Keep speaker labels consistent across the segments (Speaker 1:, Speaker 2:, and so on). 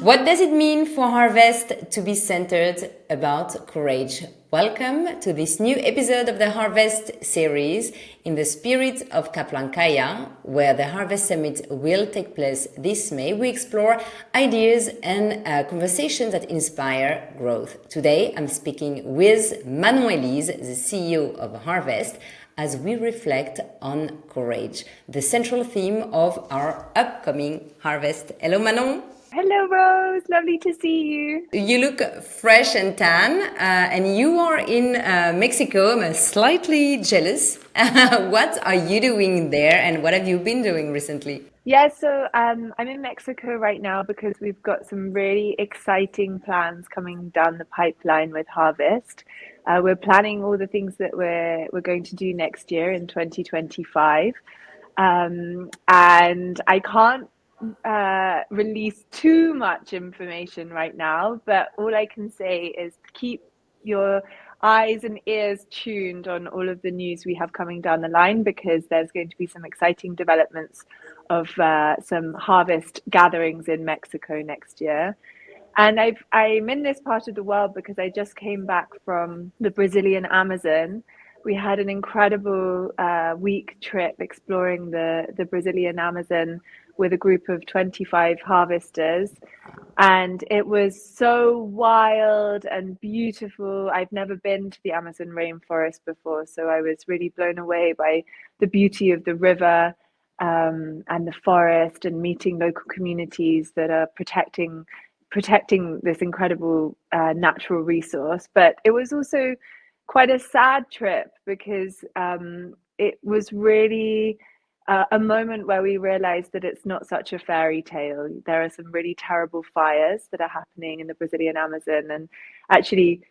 Speaker 1: What does it mean for Harvest to be centered about courage? Welcome to this new episode of the Harvest series in the spirit of Kaplankaya, where the Harvest Summit will take place this May. We explore ideas and conversations that inspire growth. Today, I'm speaking with Manon Elise, the CEO of Harvest, as we reflect on courage, the central theme of our upcoming Harvest. Hello, Manon.
Speaker 2: Hello, Rose. Lovely to see you.
Speaker 1: You look fresh and tan, and you are in Mexico. I'm slightly jealous. What are you doing there, and what have you been doing recently?
Speaker 2: Yeah, so I'm in Mexico right now because we've got some really exciting plans coming down the pipeline with Harvest. We're planning all the things that we're going to do next year in 2025, and I can't release too much information right now, but all I can say is keep your eyes and ears tuned on all of the news we have coming down the line because there's going to be some exciting developments of some harvest gatherings in Mexico next year. And I'm in this part of the world because I just came back from the Brazilian Amazon. We had an incredible week trip exploring the Brazilian Amazon with a group of 25 harvesters. And it was so wild and beautiful. I've never been to the Amazon rainforest before, so I was really blown away by the beauty of the river and the forest and meeting local communities that are protecting this incredible natural resource. But it was also quite a sad trip because it was really a moment where we realized that it's not such a fairy tale. There are some really terrible fires that are happening in the Brazilian Amazon. And actually,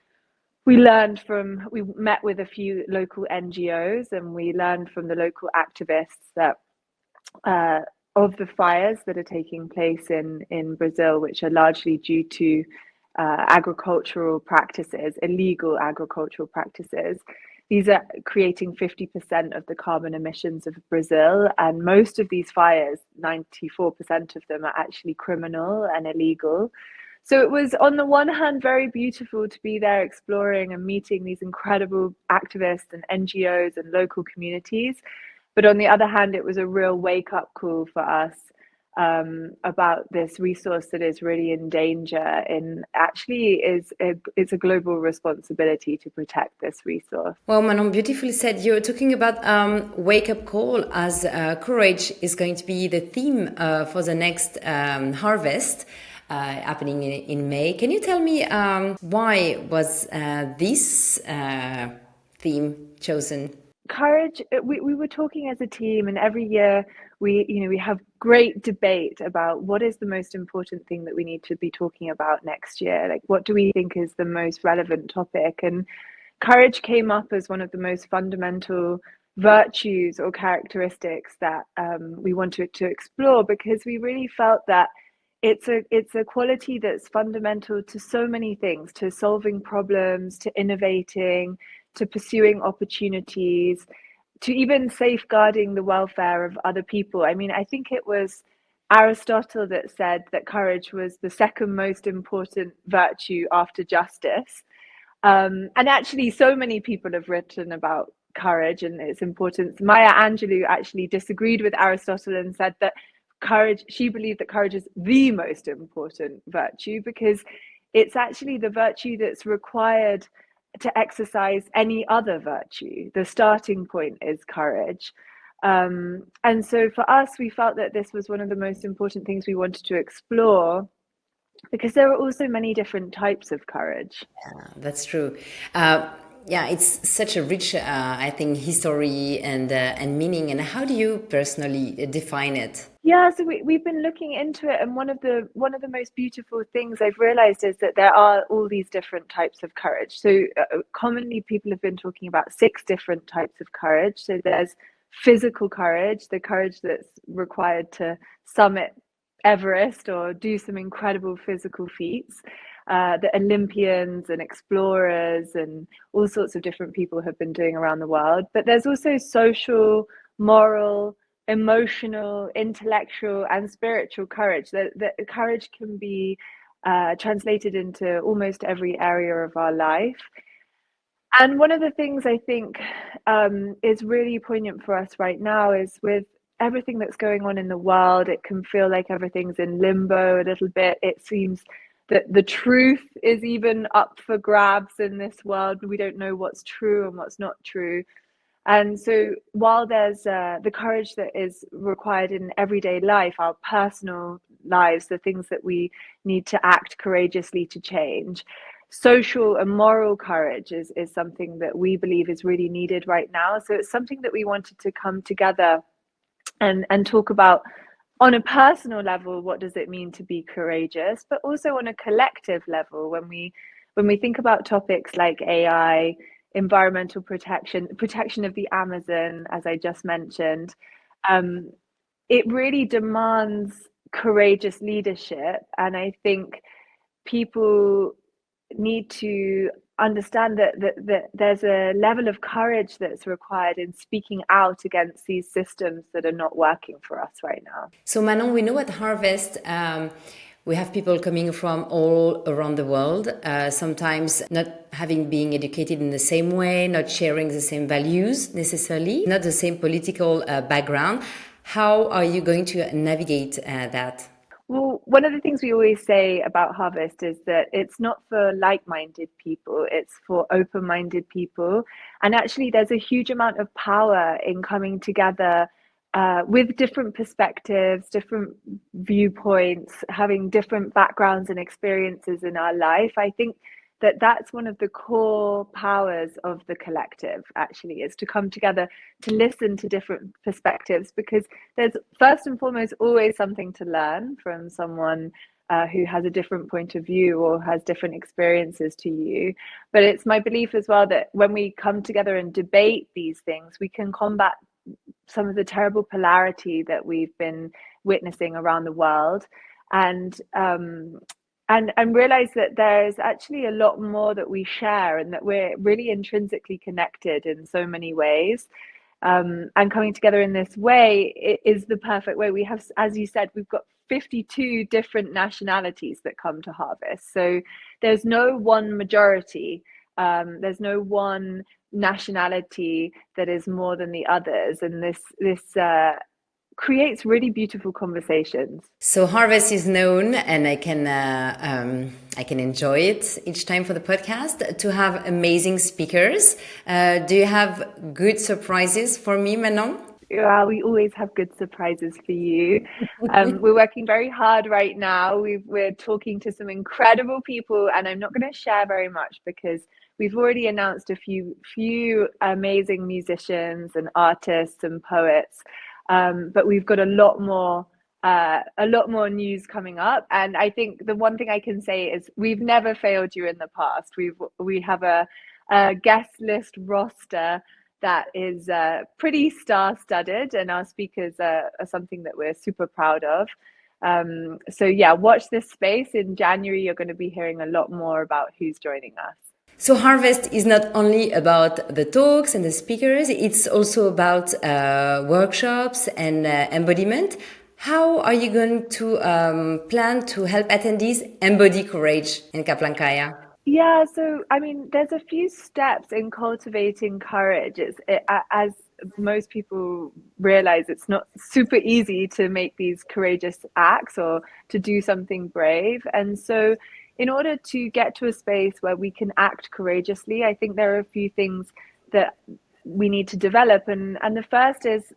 Speaker 2: we met with a few local NGOs and we learned from the local activists that of the fires that are taking place in Brazil, which are largely due to agricultural practices, illegal agricultural practices. These are creating 50% of the carbon emissions of Brazil, and most of these fires, 94% of them, are actually criminal and illegal. So it was, on the one hand, very beautiful to be there exploring and meeting these incredible activists and NGOs and local communities. But on the other hand, it was a real wake-up call for us about this resource that is really in danger and actually it's a global responsibility to protect this resource.
Speaker 1: Well, Manon beautifully said. You're talking about wake-up call as courage is going to be the theme for the next harvest happening in May. Can you tell me why was this theme chosen?
Speaker 2: Courage. We were talking as a team, and every year we have great debate about what is the most important thing that we need to be talking about next year. Like, what do we think is the most relevant topic? And courage came up as one of the most fundamental virtues or characteristics that we wanted to explore because we really felt that it's a quality that's fundamental to so many things, to solving problems, to innovating, to pursuing opportunities, to even safeguarding the welfare of other people. I mean, I think it was Aristotle that said that courage was the second most important virtue after justice. And actually, so many people have written about courage and its importance. Maya Angelou actually disagreed with Aristotle and said that she believed that courage is the most important virtue because it's actually the virtue that's required to exercise any other virtue. The starting point is courage. And so for us, we felt that this was one of the most important things we wanted to explore because there are also many different types of courage.
Speaker 1: That's true. Yeah, it's such a rich, I think, history and meaning. And how do you personally define it?
Speaker 2: Yeah, so we've been looking into it, and one of the most beautiful things I've realized is that there are all these different types of courage. So commonly people have been talking about 6 different types of courage. So there's physical courage, the courage that's required to summit Everest or do some incredible physical feats. The Olympians and explorers and all sorts of different people have been doing around the world. But there's also social, moral, emotional, intellectual, and spiritual courage. That courage can be translated into almost every area of our life. And one of the things I think is really poignant for us right now is with everything that's going on in the world, it can feel like everything's in limbo a little bit. It seems that the truth is even up for grabs in this world. We don't know what's true and what's not true. And so while there's the courage that is required in everyday life, our personal lives, the things that we need to act courageously to change, social and moral courage is something that we believe is really needed right now. So it's something that we wanted to come together and talk about on a personal level. What does it mean to be courageous, but also on a collective level when we think about topics like AI, environmental protection of the Amazon, as I just mentioned. It really demands courageous leadership, and I think people need to understand that there's a level of courage that's required in speaking out against these systems that are not working for us right now.
Speaker 1: So Manon, we know at Harvest we have people coming from all around the world, sometimes not having been educated in the same way, not sharing the same values necessarily, not the same political background. How are you going to navigate that?
Speaker 2: Well, one of the things we always say about Harvest is that it's not for like-minded people, it's for open-minded people. And actually, there's a huge amount of power in coming together with different perspectives, different viewpoints, having different backgrounds and experiences in our life. I think that that's one of the core powers of the collective, actually, is to come together to listen to different perspectives, because there's first and foremost always something to learn from someone who has a different point of view or has different experiences to you. But it's my belief as well that when we come together and debate these things, we can combat some of the terrible polarity that we've been witnessing around the world, and realize that there's actually a lot more that we share, and that we're really intrinsically connected in so many ways. And coming together in this way is the perfect way. We have, as you said, we've got 52 different nationalities that come to Harvest. So there's no one majority. There's no one nationality that is more than the others. And this creates really beautiful conversations.
Speaker 1: So Harvest is known, and I can enjoy it each time for the podcast, to have amazing speakers. Do you have good surprises for me, Manon?
Speaker 2: Yeah, we always have good surprises for you. We're working very hard right now. We're talking to some incredible people, and I'm not going to share very much because we've already announced a few amazing musicians and artists and poets. But we've got a lot more news coming up. And I think the one thing I can say is we've never failed you in the past. We have a guest list roster that is pretty star-studded, and our speakers are something that we're super proud of. So yeah, watch this space. In January, you're going to be hearing a lot more about who's joining us.
Speaker 1: So Harvest is not only about the talks and the speakers, it's also about workshops and embodiment. How are you going to plan to help attendees embody courage in Kaplankaya?
Speaker 2: Yeah, so I mean, there's a few steps in cultivating courage. As most people realize, it's not super easy to make these courageous acts or to do something brave. And so in order to get to a space where we can act courageously, I think there are a few things that we need to develop, and the first is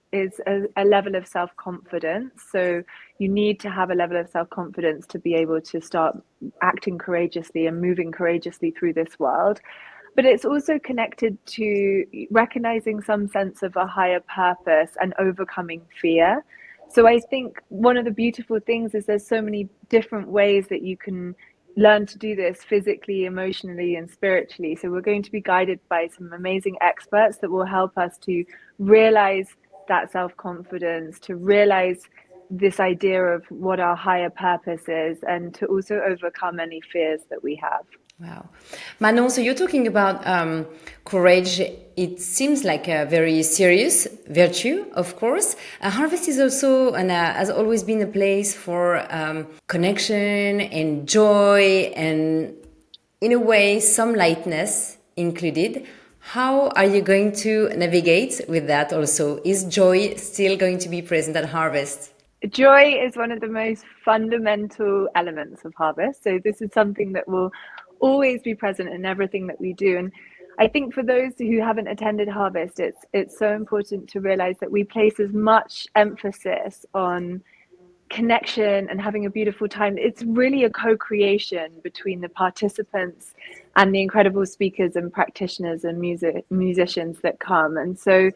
Speaker 2: a level of self-confidence. So you need to have a level of self-confidence to be able to start acting courageously and moving courageously through this world. But it's also connected to recognizing some sense of a higher purpose and overcoming fear. So I think one of the beautiful things is there's so many different ways that you can learn to do this physically, emotionally, and spiritually. So we're going to be guided by some amazing experts that will help us to realize that self-confidence, to realize this idea of what our higher purpose is, and to also overcome any fears that we have.
Speaker 1: Wow. Manon, so you're talking about courage. It seems like a very serious virtue, of course. Harvest is also and has always been a place for connection and joy and, in a way, some lightness included. How are you going to navigate with that also? Is joy still going to be present at Harvest?
Speaker 2: Joy is one of the most fundamental elements of harvest. So this is something that will always be present in everything that we do. And I think for those who haven't attended harvest, it's so important to realize that we place as much emphasis on connection and having a beautiful time. It's really a co-creation between the participants and the incredible speakers and practitioners and musicians that come. And so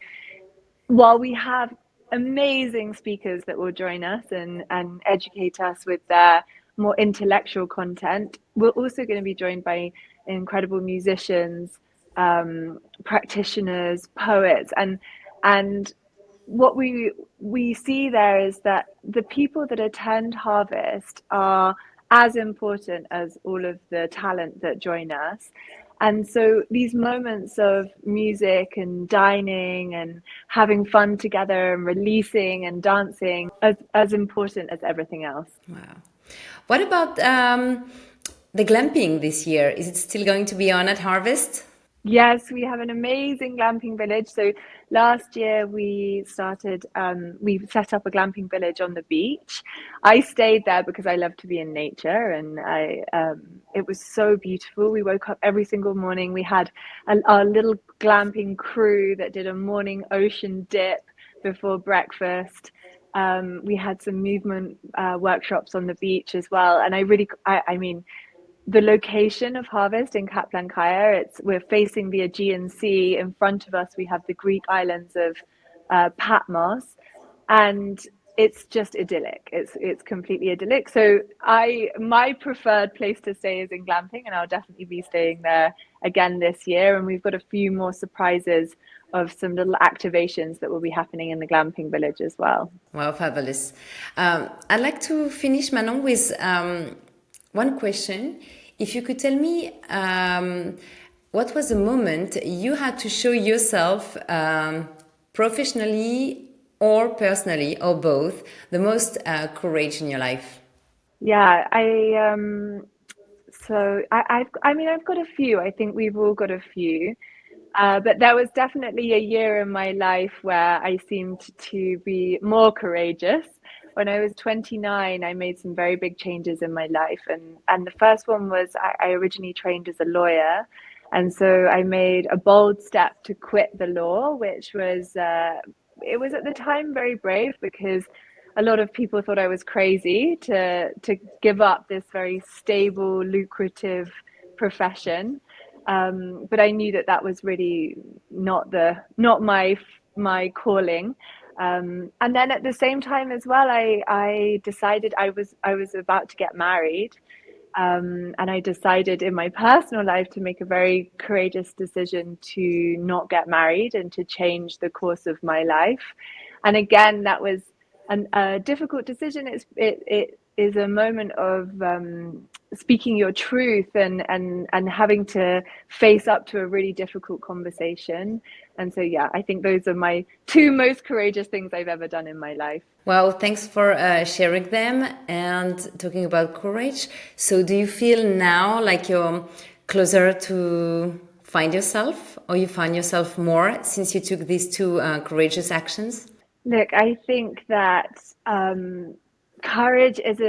Speaker 2: while we have amazing speakers that will join us and educate us with their more intellectual content, we're also going to be joined by incredible musicians, practitioners, poets, and what we see there is that the people that attend Harvest are as important as all of the talent that join us. And so these moments of music and dining and having fun together and releasing and dancing as important as everything else.
Speaker 1: Wow. What about the glamping this year? Is it still going to be on at Harvest?
Speaker 2: Yes, we have an amazing glamping village. So last year we set up a glamping village on the beach. I stayed there because I love to be in nature, and it was so beautiful. We woke up every single morning. We had our little glamping crew that did a morning ocean dip before breakfast. We had some movement workshops on the beach as well, and I mean, the location of Harvest in Kaplan-Kaya, we're facing the Aegean Sea. In front of us, we have the Greek islands of Patmos, and it's just idyllic. It's completely idyllic. So my preferred place to stay is in glamping, and I'll definitely be staying there again this year. And we've got a few more surprises of some little activations that will be happening in the glamping village as well.
Speaker 1: Wow, fabulous. I'd like to finish, Manon, with one question. If you could tell me what was the moment you had to show yourself professionally or personally or both the most courage in your life?
Speaker 2: Yeah, I mean, I've got a few. I think we've all got a few. But there was definitely a year in my life where I seemed to be more courageous. When I was 29, I made some very big changes in my life. And the first one was I originally trained as a lawyer. And so I made a bold step to quit the law, which was, it was at the time very brave because a lot of people thought I was crazy to give up this very stable, lucrative profession. But I knew that that was really not my calling. And then at the same time as well, I decided I was about to get married. And I decided in my personal life to make a very courageous decision to not get married and to change the course of my life. And again, that was a difficult decision. It is a moment of speaking your truth and having to face up to a really difficult conversation. And so, yeah, I think those are my two most courageous things I've ever done in my life.
Speaker 1: Well, thanks for sharing them and talking about courage. So, do you feel now like you're closer to find yourself, or you find yourself more since you took these two courageous actions?
Speaker 2: Look, I think that courage is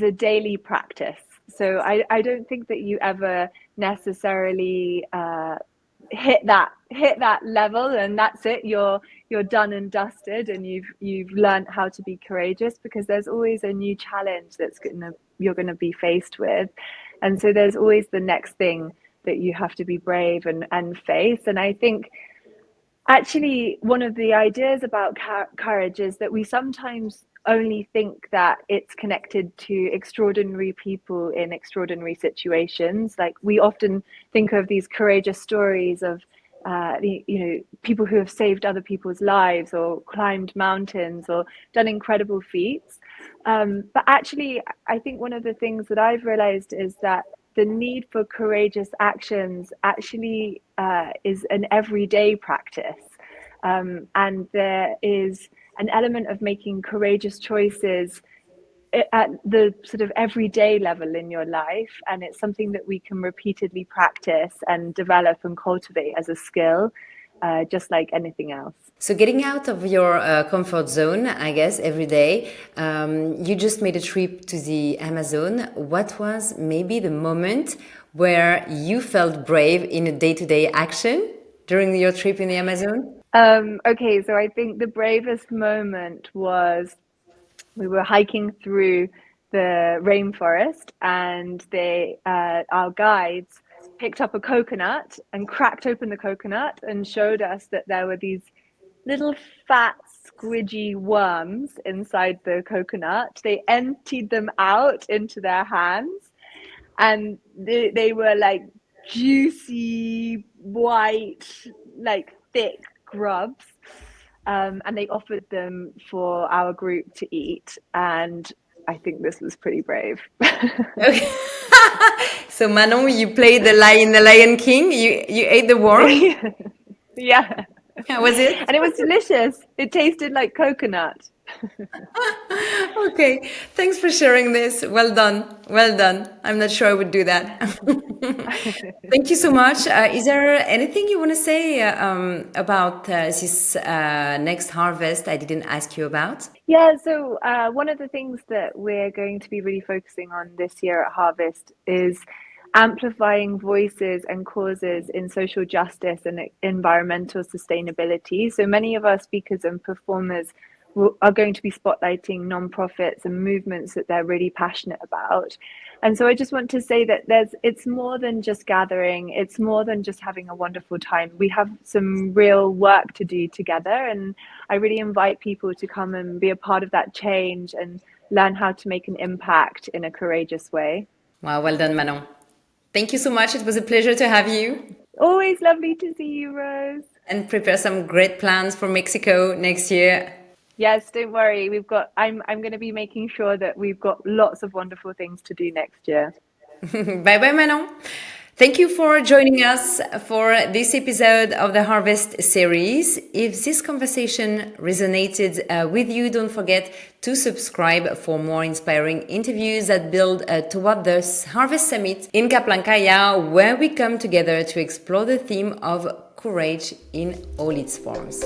Speaker 2: a daily practice. So I don't think that you ever necessarily hit that level and that's it. You're done and dusted, and you've learned how to be courageous, because there's always a new challenge you're gonna be faced with, and so there's always the next thing that you have to be brave and face. And I think actually, one of the ideas about courage is that we sometimes only think that it's connected to extraordinary people in extraordinary situations. Like, we often think of these courageous stories of people who have saved other people's lives or climbed mountains or done incredible feats. But actually, I think one of the things that I've realized is that the need for courageous actions actually is an everyday practice. And there is an element of making courageous choices at the sort of everyday level in your life, and it's something that we can repeatedly practice and develop and cultivate as a skill, just like anything else.
Speaker 1: So getting out of your comfort zone, I guess, every day. You just made a trip to the Amazon. What was maybe the moment where you felt brave in a day-to-day action during your trip in the Amazon?
Speaker 2: Okay, so I think the bravest moment was we were hiking through the rainforest, and our guides picked up a coconut and cracked open the coconut and showed us that there were these little fat squidgy worms inside the coconut. They emptied them out into their hands, and they were like juicy white, like thick grubs. And they offered them for our group to eat, and I think this was pretty brave.
Speaker 1: Okay. So Manon, you played the Lion King. You ate the worm.
Speaker 2: Yeah,
Speaker 1: How was it?
Speaker 2: and it was delicious. It tasted like coconut.
Speaker 1: Okay, thanks for sharing this. Well done. Well done. I'm not sure I would do that. Thank you so much. Is there anything you want to say about this next harvest I didn't ask you about?
Speaker 2: Yeah, so one of the things that we're going to be really focusing on this year at Harvest is amplifying voices and causes in social justice and environmental sustainability. So many of our speakers and performers are going to be spotlighting nonprofits and movements that they're really passionate about. And so I just want to say that it's more than just gathering, it's more than just having a wonderful time. We have some real work to do together, and I really invite people to come and be a part of that change and learn how to make an impact in a courageous way.
Speaker 1: Wow, well done, Manon. Thank you so much. It was a pleasure to have you.
Speaker 2: Always lovely to see you, Rose.
Speaker 1: And prepare some great plans for Mexico next year.
Speaker 2: Yes, don't worry. I'm going to be making sure that we've got lots of wonderful things to do next year.
Speaker 1: Bye bye, Manon. Thank you for joining us for this episode of the Harvest series. If this conversation resonated with you, don't forget to subscribe for more inspiring interviews that build toward the Harvest Summit in Kaplankaya, where we come together to explore the theme of courage in all its forms.